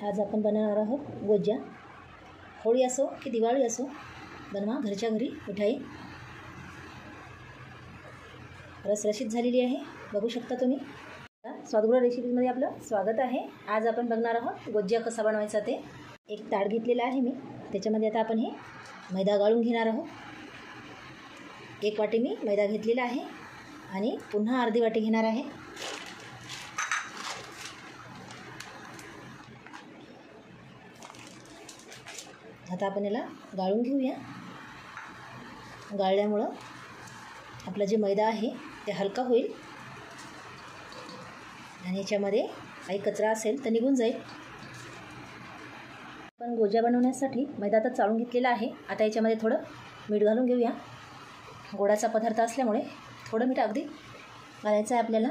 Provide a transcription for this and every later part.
आज आपण बनवणार आहोत गोज्या। होळी असो की दिवाळी असो, बनवा घरच्या घरी मिठाई। रसरशीत झालेली आहे, बघू शकता तुम्ही। स्वादगुरू रेसिपीमध्ये आपलं स्वागत आहे। आज आपण बघणार आहोत गोज्या कसा बनवायचा ते। एक ताट घेतलेला आहे मी, त्याच्यामध्ये आता आपण हे मैदा गाळून घेणार आहोत। एक वाटी मी मैदा घेतलेला आहे आणि पुन्हा अर्धी वाटी घेणार आहे। आता आपण याला गाळून घेऊया। गाळल्यामुळं आपला जे मैदा आहे ते हलका होईल आणि याच्यामध्ये काही कचरा असेल तर निघून जाईल। आपण गोज्या बनवण्यासाठी मैदा तर चाळून घेतलेला आहे। आता याच्यामध्ये थोडं मीठ घालून घेऊया। गोडाचा पदार्थ असल्यामुळे थोडं मीठ अगदी घालायचं आहे आपल्याला,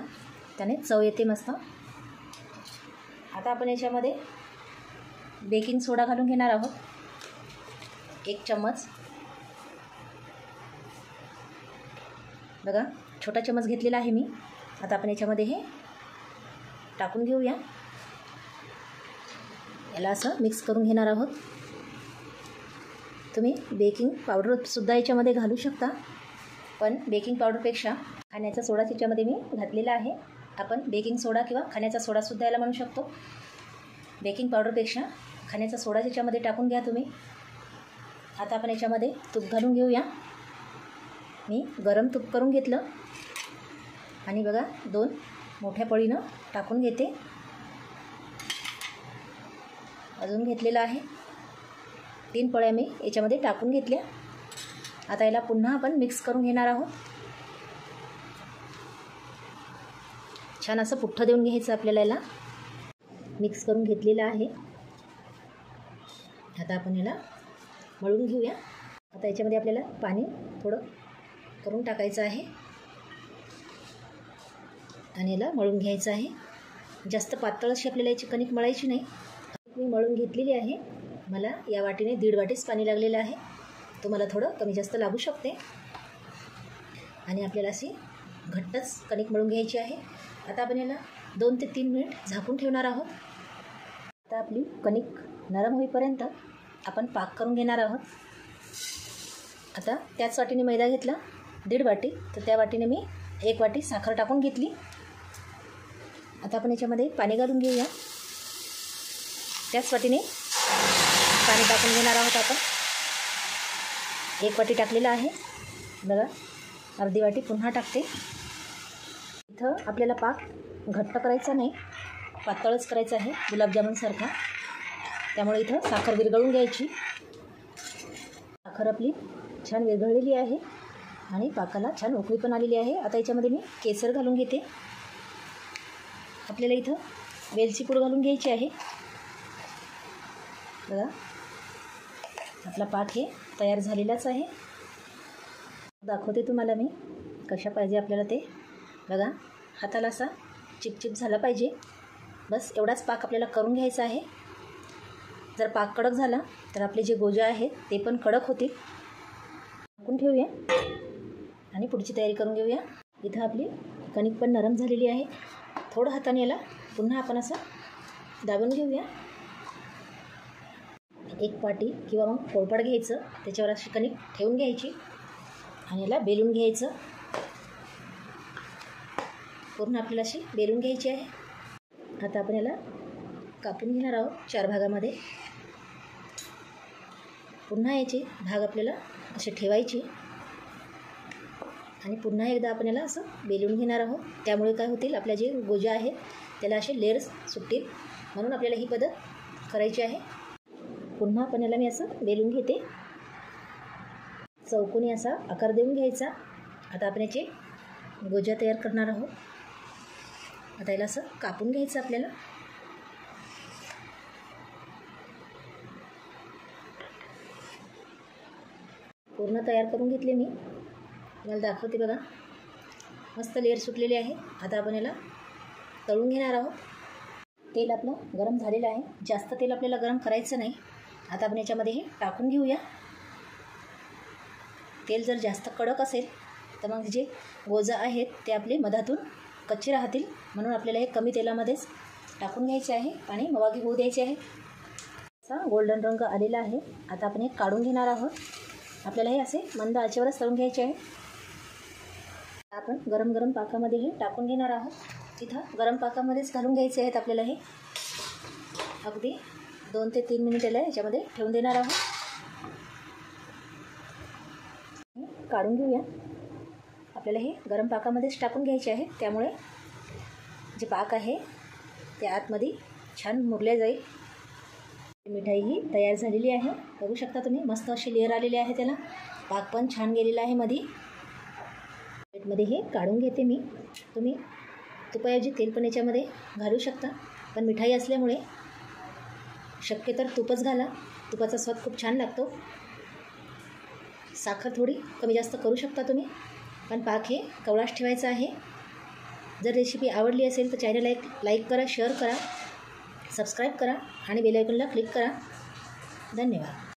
त्याने चव येते मस्त। आता आपण याच्यामध्ये बेकिंग सोडा घालून घेणार आहोत, 1 चम्मच। बघा, छोटा चम्मच घेतलेला आहे मी। आता आपण याच्यामध्ये हे टाकून घेऊया। याला असं मिक्स करून घेणार आहोत। तुम्ही बेकिंग पावडरसुद्धा याच्यामध्ये घालू शकता, पण बेकिंग पावडरपेक्षा खाण्याचा सोडा याच्यामध्ये मी घातलेला आहे। आपण बेकिंग सोडा किंवा खाण्याचा सोडासुद्धा याला म्हणू शकतो। बेकिंग पावडरपेक्षा खाण्याचा सोडा याच्यामध्ये टाकून घ्या तुम्ही। आता आपण याच्यामध्ये तूप घालून घेऊया। मी गरम तूप करून घेतलं आणि बघा 2 मोठ्या पळीनं टाकून घेते। अजून घेतलेलं आहे, 3 पळ्या मी याच्यामध्ये टाकून घेतल्या। आता याला पुन्हा आपण मिक्स करून घेणार आहोत। छान असं पुठ्ठं देऊन घ्यायचं आपल्याला। याला मिक्स करून घेतलेलं आहे। आता आपण याला मळून घेऊया। आता याच्यामध्ये आपल्याला पाणी थोडं करून टाकायचं आहे आणि याला मळून घ्यायचं आहे। जास्त पातळ अशी आपल्याला याची कणिक मळायची नाही। मी मळून घेतलेली आहे। मला या वाटीने 1.5 वाटीच पाणी लागलेलं आहे, तुम्हाला थोडं कमी जास्त लागू शकते। आणि आपल्याला अशी घट्टच कणिक मळून घ्यायची आहे। आता आपण याला 2 ते 3 मिनिट झाकून ठेवणार आहोत। आता आपली कणिक नरम होईपर्यंत आपण पाक करून घेणार आहोत। आता त्याच वाटीने मैदा घेतला 1.5 वाटी, तर त्या वाटीने मी 1 वाटी साखर टाकून घेतली। आता आपण याच्यामध्ये पाणी घालून घेऊया। त्याच वाटीने पाणी टाकून घेणार आहोत आपण। 1 वाटी टाकलेलं आहे, बघा अर्धी वाटी पुन्हा टाकते। इथं आपल्याला पाक घट्ट करायचा नाही, पातळच करायचा आहे गुलाबजामुनसारखा। त्यामुळे इथं साखर विरघळून घ्यायची। साखर आपली छान विरघळलेली आहे आणि पाकाला छान उकळी पण आलेली आहे। आता याच्यामध्ये मी केसर घालून घेते। आपल्याला इथं वेलची पूड घालून घ्यायची आहे। बघा, आपला पाक हे तयार झालेलाच आहे। दाखवते तुम्हाला मी कशा पाहिजे आपल्याला ते। बघा, हाताला असा चिपचिप झाला पाहिजे, बस एवढाच पाक आपल्याला करून घ्यायचा आहे। जर पाक कडक झाला तर आपले जे गोज्या आहेत ते पण कडक होतील। टाकून ठेवूया आणि पुढची तयारी करून घेऊया। इथं आपली कणिक पण नरम झालेली आहे। थोडं हाताने याला पुन्हा आपण असं दाबून घेऊया। एक पाटी किंवा मग पोळपाट घ्यायचं, त्याच्यावर अशी कणिक ठेवून घ्यायची आणि याला बेलून घ्यायचं। पूर्ण आपल्याला अशी बेलून घ्यायची आहे। आता आपण याला कापून घेणार आहोत 4 भागामध्ये। पुन्हा याचे भाग आपल्याला असे ठेवायचे आणि पुन्हा एकदा आपण याला असं बेलून घेणार आहोत। त्यामुळे काय होतील, आपल्या जे गोज्या आहेत त्याला असे लेयर्स सुटतील, म्हणून आपल्याला ही पद्धत करायची आहे। पुन्हा आपण याला मी असं बेलून घेते, चौकोनी असा आकार देऊन घ्यायचा। आता आपण याचे गोज्या तयार करणार आहोत। आता याला असं कापून घ्यायचं आपल्याला। पूर्ण तयार करून घेतले मी, मला दाखवते बघा, मस्त लेअर सुटलेली आहे। आता आपण याला तळून घेणार आहोत। तेल आपलं गरम झालेलं आहे, जास्त तेल आपल्याला गरम करायचं नाही। आता आपण याच्यामध्ये हे टाकून घेऊया। तेल जर जास्त कडक असेल तर मग जे गोजा आहेत ते आपले मधातून कच्चे राहतील, म्हणून आपल्याला हे कमी तेलामध्येच टाकून घ्यायचे आहे आणि मवागी होऊ द्यायचे आहे। असा गोल्डन रंग आलेला आहे. आता आपण हे काढून घेणार आहोत. आपल्याला हे असे मंद आचेवरच तळून घ्यायचे आहे. आपण गरम गरम पाकामध्ये हे टाकून घेणार आहोत. तिथं गरम पाकामध्येच घालून घ्यायचे आहेत आपल्याला. हे अगदी 2 ते 3 मिनिटाला याच्यामध्ये ठेवून देणार आहोत. काढून घेऊया. आपल्याला हे गरम पाकामध्येच टाकून घ्यायचे आहे, त्यामुळे जे पाक आहे ते आतमध्ये छान मुरले जाईल. मिठाई ही तयार झालेली आहे. बघू शकता तुम्ही, मस्त अशी लेअर आलेली आहे. त्याला पाक पण छान गेलेला आहे मध्ये. प्लेटमध्ये हे काढून घेते मी. तुम्ही तुपाऐवजी तेल पण याच्यामध्ये घालू शकता, पण मिठाई असल्यामुळे शक्यतर तूपच घाला. तुपाचा स्वाद खूप छान लागतो. साखर थोडी कमी जास्त करू शकता तुम्ही, पण पाक हे कवळाच ठेवायचा आहे. जर रेसिपी आवडली असेल तर चॅनलला लाईक करा, शेअर करा, सबस्क्राईब करा आणि बेल आयकॉनला क्लिक करा. धन्यवाद.